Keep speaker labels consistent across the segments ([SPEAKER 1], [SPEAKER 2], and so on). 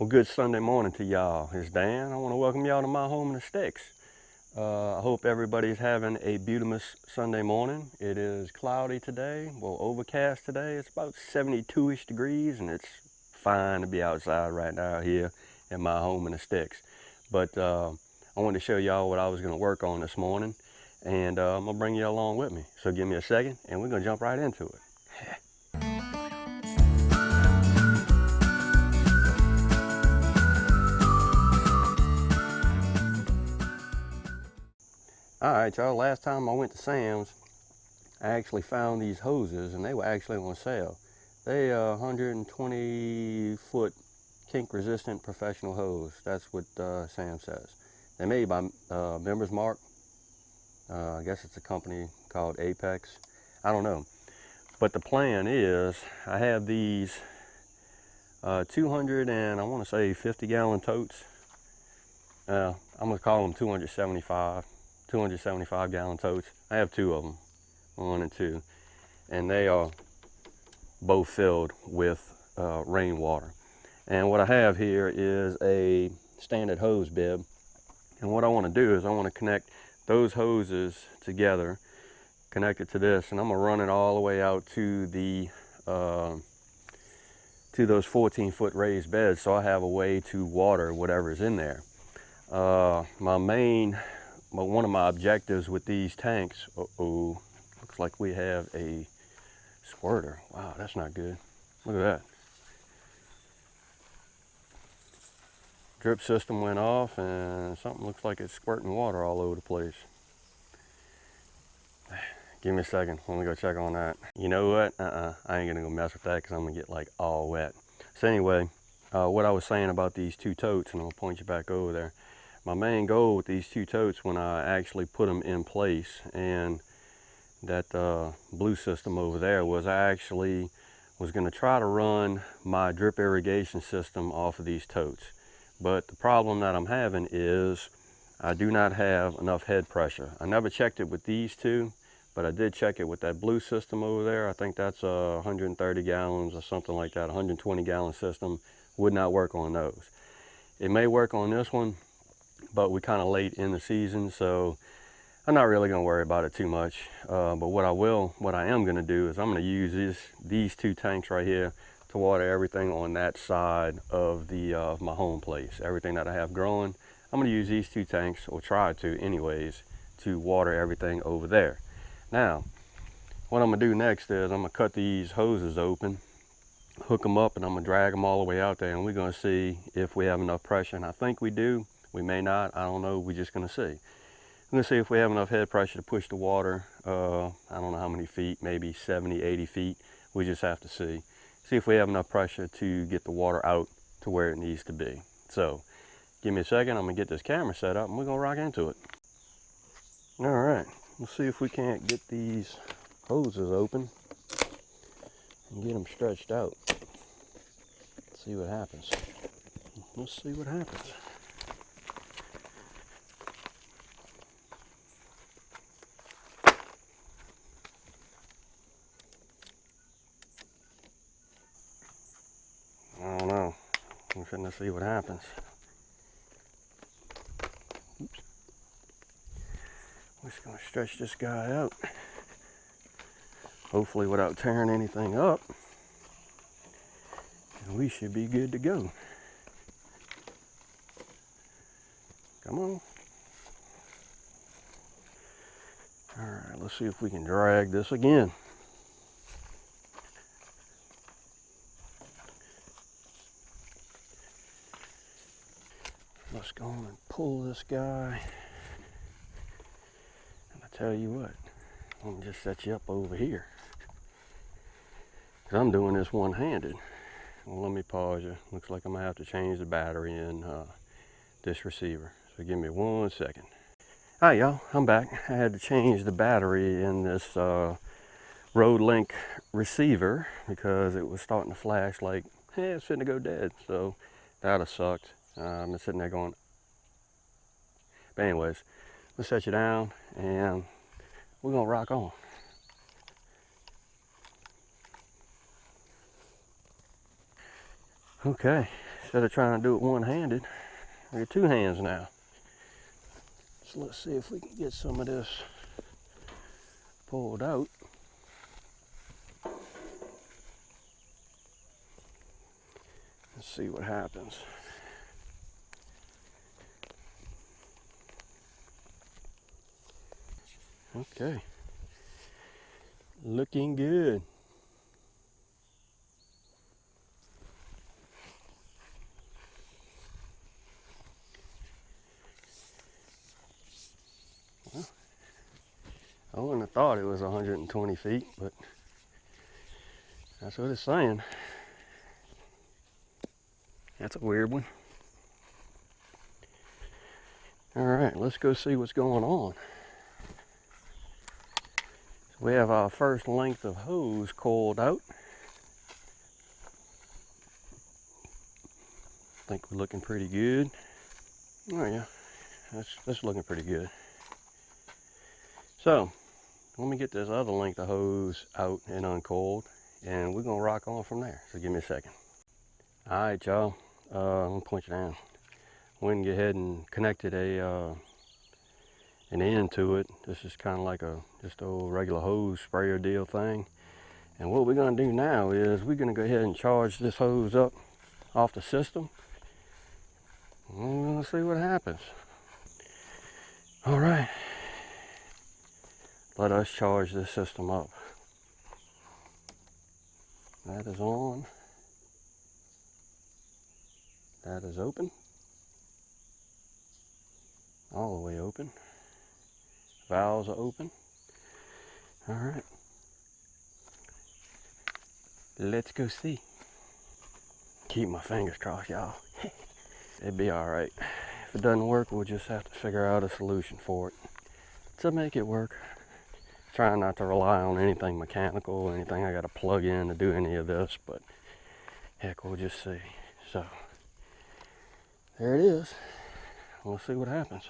[SPEAKER 1] Well, good Sunday morning to y'all. It's Dan. I want to welcome y'all to my home in the sticks. I hope everybody's having a beautiful Sunday morning. It is cloudy today, well, overcast today. It's about 72-ish degrees, and it's fine to be outside right now here in my home in the sticks. But I wanted to show y'all what I was going to work on this morning, and I'm going to bring you along with me. So give me a second, and we're going to jump right into it. All right, y'all, last time I went to Sam's, I actually found these hoses, and they were actually on sale. They 120 foot kink resistant professional hose. That's what Sam says. They're made by Members Mark. I guess it's a company called Apex. I don't know. But the plan is I have these 200 and I want to say 50-gallon totes. I'm going to call them 275-gallon totes. I have two of them, 1 and 2, and they are both filled with rainwater. And what I have here is a standard hose bib, and what I want to do is I want to connect those hoses together, connect it to this, and I'm going to run it all the way out to the to those 14-foot raised beds, so I have a way to water whatever's in there. One of my objectives with these tanks, looks like we have a squirter. Wow, that's not good. Look at that. Drip system went off and something looks like it's squirting water all over the place. Give me a second, let me go check on that. You know what, I ain't gonna go mess with that because I'm gonna get like all wet. So anyway, what I was saying about these two totes, and I'm gonna point you back over there. My main goal with these two totes when I actually put them in place, and that blue system over there, was I actually was going to try to run my drip irrigation system off of these totes. But the problem that I'm having is I do not have enough head pressure. I never checked it with these two, but I did check it with that blue system over there. I think that's 130 gallons or something like that. 120-gallon system would not work on those. It may work on this one, but we're kind of late in the season, so I'm not really going to worry about it too much. But what I am going to do is I'm going to use these two tanks right here to water everything on that side of the my home place. Everything that I have growing, I'm going to use these two tanks, or try to anyways, to water everything over there. Now, what I'm going to do next is I'm going to cut these hoses open, hook them up, and I'm going to drag them all the way out there, and we're going to see if we have enough pressure. And I think we do. We may not. I don't know. We're just going to see. I'm going to see if we have enough head pressure to push the water. I don't know how many feet, maybe 70, 80 feet. We just have to see. See if we have enough pressure to get the water out to where it needs to be. So, give me a second. I'm going to get this camera set up and we're going to rock into it. All right. Let's see if we can't get these hoses open and get them stretched out. See what happens. Let's see what happens. I don't know. I'm finna see what happens. Oops. We're just gonna stretch this guy out. Hopefully without tearing anything up. And we should be good to go. Come on. All right, let's see if we can drag this again. Let's go on and pull this guy. And I tell you what, I'm gonna just set you up over here. Cause I'm doing this one-handed. Well, let me pause you. Looks like I'm gonna have to change the battery in this receiver. So give me 1 second. All right, y'all, I'm back. I had to change the battery in this RodeLink receiver because it was starting to flash like, hey, it's fitting to go dead. So that'd have sucked. I'm sitting there going, but anyways, let's set you down and we're gonna rock on. Okay, instead of trying to do it one-handed, I got two hands now. So let's see if we can get some of this pulled out. Let's see what happens. Okay. Looking good. Well, I wouldn't have thought it was 120 feet, but that's what it's saying. That's a weird one. All right, let's go see what's going on. So we have our first length of hose coiled out. I think we're looking pretty good. Oh yeah, that's looking pretty good. So let me get this other length of hose out and uncoiled, and we're gonna rock on from there. So give me a second. All right, y'all. I'm gonna point you down. Went and go ahead and connected an end to it. This is kind of like just a old regular hose sprayer deal thing. And what we're gonna do now is we're gonna go ahead and charge this hose up off the system. We're gonna see what happens. All right. Let us charge this system up. That is on. That is open. All the way open. Valves are open. All right. Let's go see. Keep my fingers crossed, y'all. It'd be all right. If it doesn't work, we'll just have to figure out a solution for it to make it work. Trying not to rely on anything mechanical or anything I got to plug in to do any of this, but heck, we'll just see. So there it is. We'll see what happens.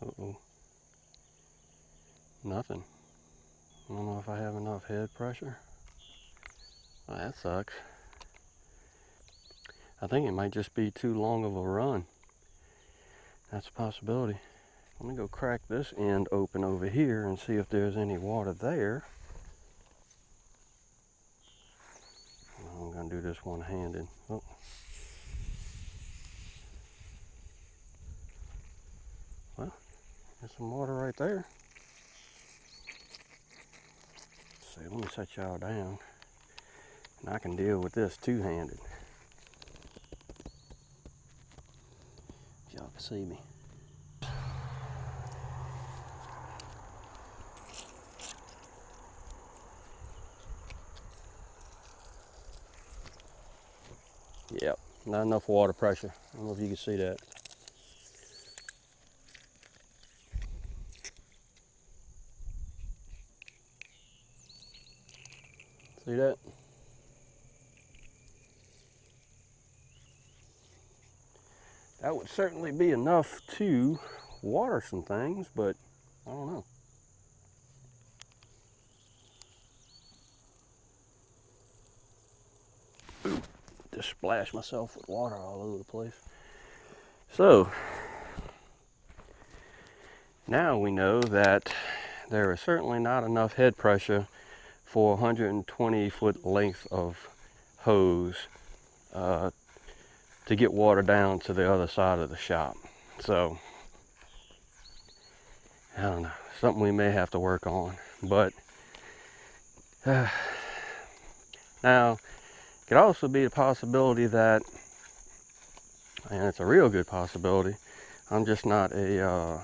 [SPEAKER 1] Uh-oh. Nothing. I don't know if I have enough head pressure. Well, that sucks. I think it might just be too long of a run. That's a possibility. Let me go crack this end open over here and see if there's any water there. I'm gonna do this one-handed. Oh. Well, there's some water right there. Let's see, let me set y'all down. And I can deal with this two-handed. If y'all can see me. Yep, not enough water pressure. I don't know if you can see that. See that? That would certainly be enough to water some things, but I don't know. Ooh, just splashed myself with water all over the place. So, now we know that there is certainly not enough head pressure for 120 foot length of hose to get water down to the other side of the shop. So, I don't know, something we may have to work on. But now, it could also be the possibility that, and it's a real good possibility, I'm just not a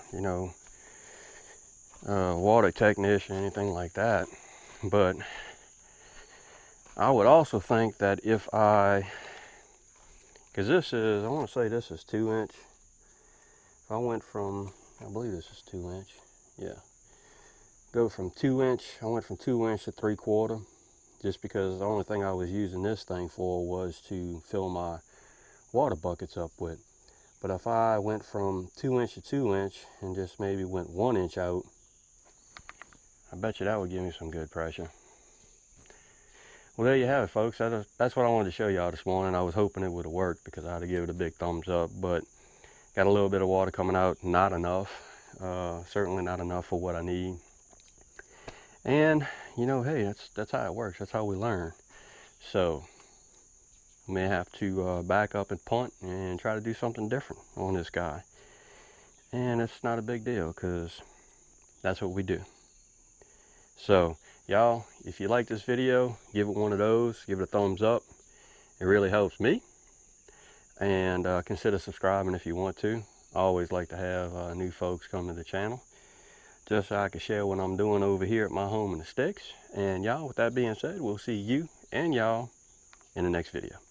[SPEAKER 1] water technician or anything like that, but I would also think that if because this is, I want to say this is 2 inch. If I went from, I believe this is 2 inch, yeah. Go from 2 inch, I went from 2 inch to 3/4, just because the only thing I was using this thing for was to fill my water buckets up with. But if I went from 2 inch to 2 inch and just maybe went 1 inch out, I bet you that would give me some good pressure. Well, there you have it, folks. That's what I wanted to show y'all this morning. I was hoping it would have worked because I had to give it a big thumbs up, but got a little bit of water coming out, not enough. Certainly not enough for what I need. And, you know, hey, that's how it works. That's how we learn. So, I may have to back up and punt and try to do something different on this guy. And it's not a big deal because that's what we do. So, y'all, if you like this video, give it one of those, give it a thumbs up. It really helps me. And consider subscribing if you want to. I always like to have new folks come to the channel, just so I can share what I'm doing over here at my home in the sticks. And y'all, with that being said, we'll see you and y'all in the next video.